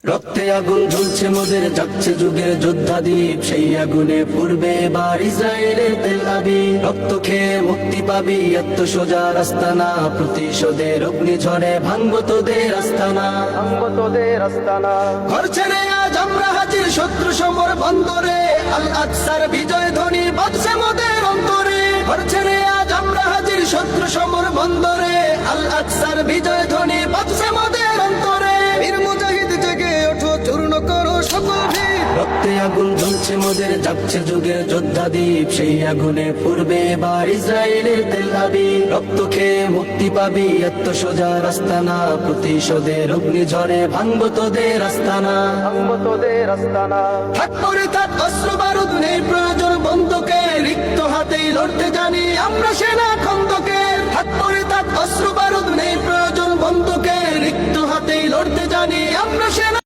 রক্তে আগুন জ্বলছে মোদের, যাচ্ছে যুগের যোদ্ধাদীপ, সেই আগুনে পূর্বে এবার ইসরায়েলের তেল আবিব। রক্ত খেয়ে মুক্তি পাবি, এত সোজা রাস্তা না, প্রতিশোধের অগ্নিঝড়ে ভাঙবো তোদের আস্তানা, ভাঙবো তোদের আস্তানা। ঘর ছেড়ে আজ আমরা হাজির শত্রু সমর বন্দরে, আল আকসার বিজয় ধ্বনি বাজছে মোদের অন্তরে। ঘর ছেড়ে আজ আমরা হাজির শত্রু সমর বন্দরে, আল আকসার বিজয় ধ্বনি বাজছে মোদের অন্তরে। বীর মুজাহিদ জেগে ওঠো, চূর্ণ করো সকল ভিত। রক্তে আগুন জ্বলছে মোদের, যাচ্ছে যুগের যোদ্ধাদীপ, সেই আগুনে পূর্বে এবার ইসরায়েলের তেল আবিব। রক্ত খেয়ে মুক্তি পাবি, এত সোজা রাস্তা না, প্রতিশোধের অগ্নিঝড়ে ভাঙবো তোদের আস্তানা, ভাঙবো তোদের আস্তানা। থাক পরে থাক অস্ত্র বারুদ, নেই প্রয়োজন বন্ধুকে, রিক্ত হাতেই লড়তে জানি আমরা সেনা খন্দকে। থাক পরে থাক অস্ত্র বারুদ, নেই প্রয়োজন বন্ধুকে, রিক্ত হাতেই লড়তে জানি আমরা সেনা।